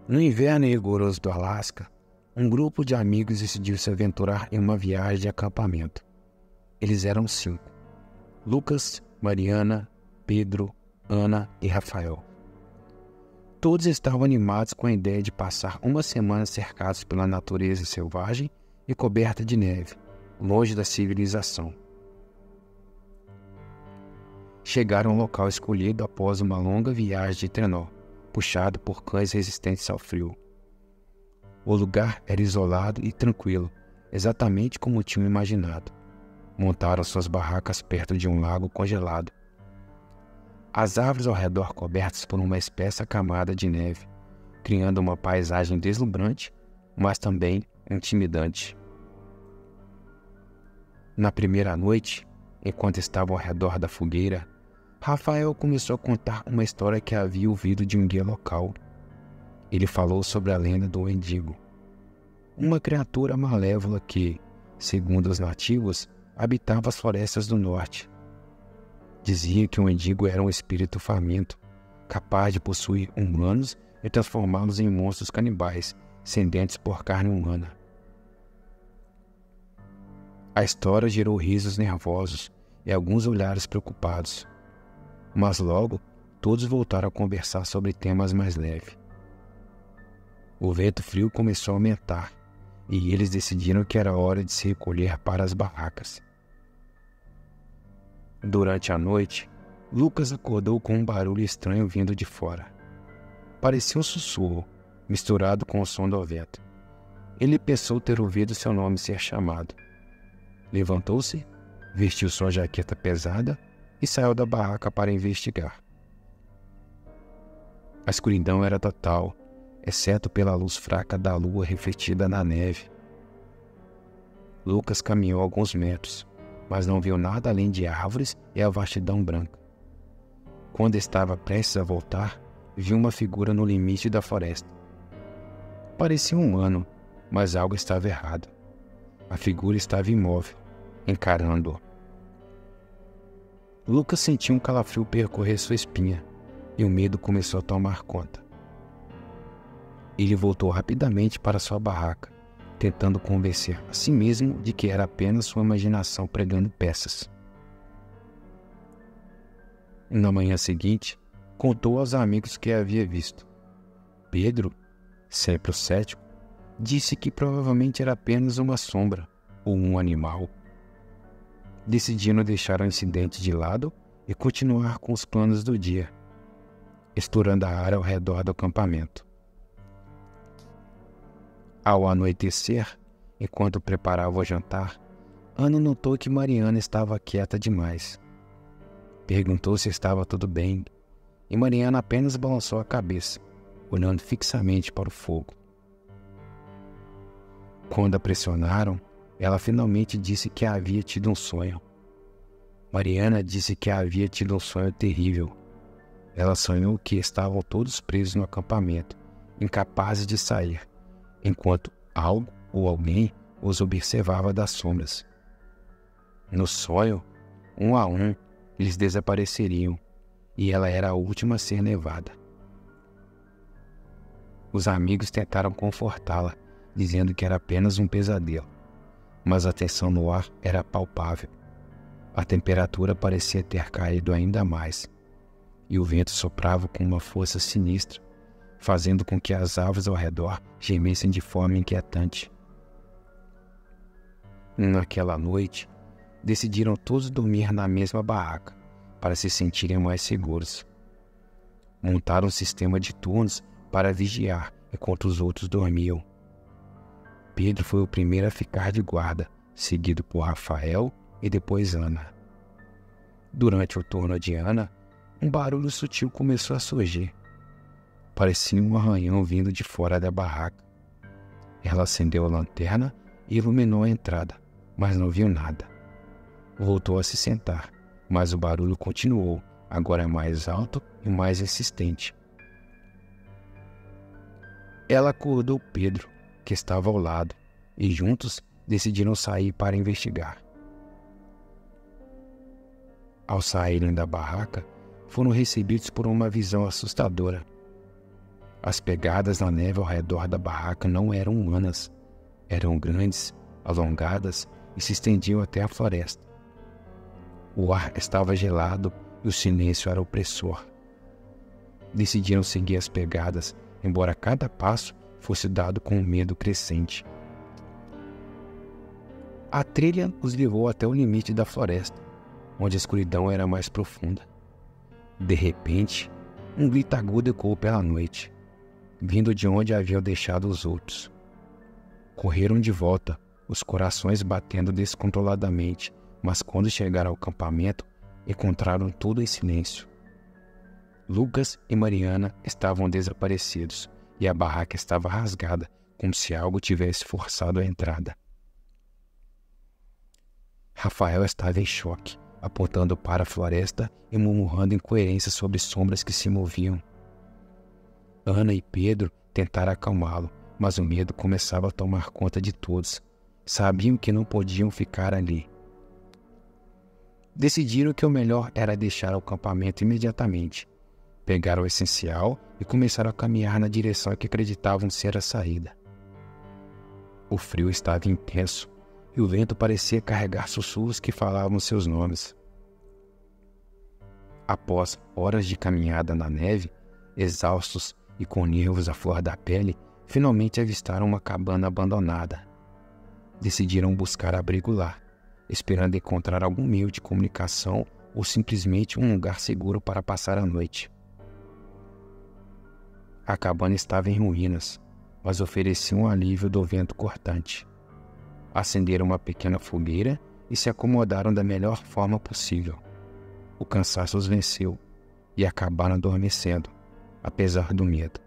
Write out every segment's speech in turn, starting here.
No inverno rigoroso do Alasca, um grupo de amigos decidiu se aventurar em uma viagem de acampamento. Eles eram 5: Lucas, Mariana, Pedro, Ana e Rafael. Todos estavam animados com a ideia de passar uma semana cercados pela natureza selvagem e coberta de neve, longe da civilização. Chegaram ao local escolhido após uma longa viagem de trenó, puxado por cães resistentes ao frio. O lugar era isolado e tranquilo, exatamente como tinham imaginado. Montaram suas barracas perto de um lago congelado. As árvores ao redor cobertas por uma espessa camada de neve, criando uma paisagem deslumbrante, mas também intimidante. Na primeira noite, enquanto estavam ao redor da fogueira, Rafael começou a contar uma história que havia ouvido de um guia local. Ele falou sobre a lenda do Wendigo, uma criatura malévola que, segundo os nativos, habitava as florestas do norte. Dizia que o Wendigo era um espírito faminto, capaz de possuir humanos e transformá-los em monstros canibais, sedentos por carne humana. A história gerou risos nervosos e alguns olhares preocupados. Mas logo, todos voltaram a conversar sobre temas mais leves. O vento frio começou a aumentar, e eles decidiram que era hora de se recolher para as barracas. Durante a noite, Lucas acordou com um barulho estranho vindo de fora. Parecia um sussurro, misturado com o som do vento. Ele pensou ter ouvido seu nome ser chamado. Levantou-se, vestiu sua jaqueta pesada e saiu da barraca para investigar. A escuridão era total, exceto pela luz fraca da lua refletida na neve. Lucas caminhou alguns metros, mas não viu nada além de árvores e a vastidão branca. Quando estava prestes a voltar, viu uma figura no limite da floresta. Parecia um humano, mas algo estava errado. A figura estava imóvel, encarando-o. Lucas sentiu um calafrio percorrer sua espinha, e o medo começou a tomar conta. Ele voltou rapidamente para sua barraca, tentando convencer a si mesmo de que era apenas sua imaginação pregando peças. Na manhã seguinte, contou aos amigos o que havia visto. Pedro, sempre o cético, disse que provavelmente era apenas uma sombra ou um animal. Decidiram deixar o incidente de lado e continuar com os planos do dia, explorando a área ao redor do acampamento. Ao anoitecer, enquanto preparava o jantar, Ana notou que Mariana estava quieta demais. Perguntou se estava tudo bem, e Mariana apenas balançou a cabeça, olhando fixamente para o fogo. Quando a pressionaram, ela finalmente disse que havia tido um sonho. Mariana disse que havia tido um sonho terrível. Ela sonhou que estavam todos presos no acampamento, incapazes de sair, enquanto algo ou alguém os observava das sombras. No sonho, um a um, eles desapareceriam, e ela era a última a ser levada. Os amigos tentaram confortá-la, dizendo que era apenas um pesadelo, mas a tensão no ar era palpável. A temperatura parecia ter caído ainda mais, e o vento soprava com uma força sinistra, fazendo com que as árvores ao redor gemessem de forma inquietante. Naquela noite, decidiram todos dormir na mesma barraca, para se sentirem mais seguros. Montaram um sistema de turnos para vigiar enquanto os outros dormiam. Pedro foi o primeiro a ficar de guarda, seguido por Rafael e depois Ana. Durante o turno de Ana, um barulho sutil começou a surgir. Parecia um arranhão vindo de fora da barraca. Ela acendeu a lanterna e iluminou a entrada, mas não viu nada. Voltou a se sentar, mas o barulho continuou, agora mais alto e mais insistente. Ela acordou Pedro, que estava ao lado, e juntos decidiram sair para investigar. Ao saírem da barraca, foram recebidos por uma visão assustadora. As pegadas na neve ao redor da barraca não eram humanas. Eram grandes, alongadas e se estendiam até a floresta. O ar estava gelado e o silêncio era opressor. Decidiram seguir as pegadas, embora cada passo fosse dado com um medo crescente. A trilha os levou até o limite da floresta, onde a escuridão era mais profunda. De repente, um grito agudo ecoou pela noite, vindo de onde haviam deixado os outros. Correram de volta, os corações batendo descontroladamente, mas quando chegaram ao acampamento, encontraram tudo em silêncio. Lucas e Mariana estavam desaparecidos e a barraca estava rasgada, como se algo tivesse forçado a entrada. Rafael estava em choque, apontando para a floresta e murmurando incoerências sobre sombras que se moviam. Ana e Pedro tentaram acalmá-lo, mas o medo começava a tomar conta de todos. Sabiam que não podiam ficar ali. Decidiram que o melhor era deixar o acampamento imediatamente. Pegaram o essencial e começaram a caminhar na direção que acreditavam ser a saída. O frio estava intenso e o vento parecia carregar sussurros que falavam seus nomes. Após horas de caminhada na neve, exaustos e com nervos à flor da pele, finalmente avistaram uma cabana abandonada. Decidiram buscar abrigo lá, esperando encontrar algum meio de comunicação ou simplesmente um lugar seguro para passar a noite. A cabana estava em ruínas, mas oferecia um alívio do vento cortante. Acenderam uma pequena fogueira e se acomodaram da melhor forma possível. O cansaço os venceu e acabaram adormecendo, apesar do medo.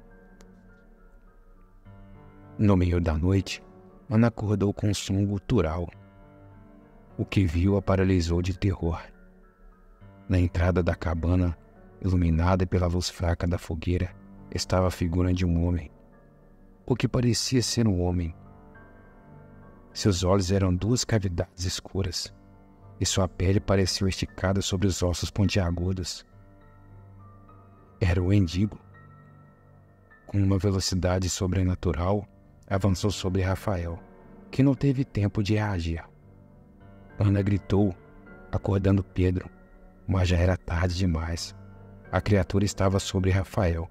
No meio da noite, Ana acordou com um som gutural. O que viu a paralisou de terror. Na entrada da cabana, iluminada pela luz fraca da fogueira, estava a figura de um homem. O que parecia ser um homem. Seus olhos eram duas cavidades escuras, e sua pele parecia esticada sobre os ossos pontiagudos. Era o Endigo. Com uma velocidade sobrenatural, avançou sobre Rafael, que não teve tempo de reagir. Ana gritou, acordando Pedro, mas já era tarde demais. A criatura estava sobre Rafael,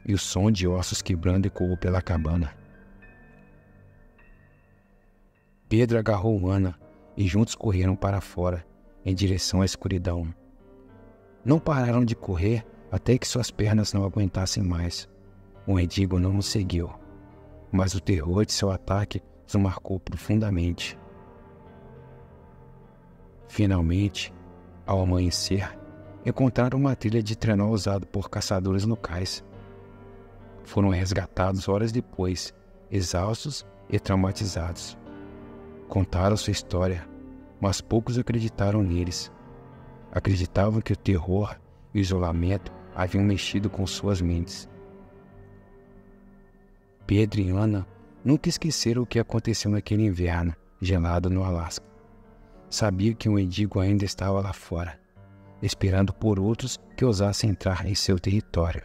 e o som de ossos quebrando ecoou pela cabana. Pedro agarrou Ana e juntos correram para fora, em direção à escuridão. Não pararam de correr até que suas pernas não aguentassem mais. O Endigo não os seguiu, mas o terror de seu ataque os marcou profundamente. Finalmente, ao amanhecer, encontraram uma trilha de trenó usada por caçadores locais. Foram resgatados horas depois, exaustos e traumatizados. Contaram sua história, mas poucos acreditaram neles. Acreditavam que o terror e o isolamento haviam mexido com suas mentes. Pedro e Ana nunca esqueceram o que aconteceu naquele inverno gelado no Alasca. Sabiam que o Endigo ainda estava lá fora, esperando por outros que ousassem entrar em seu território.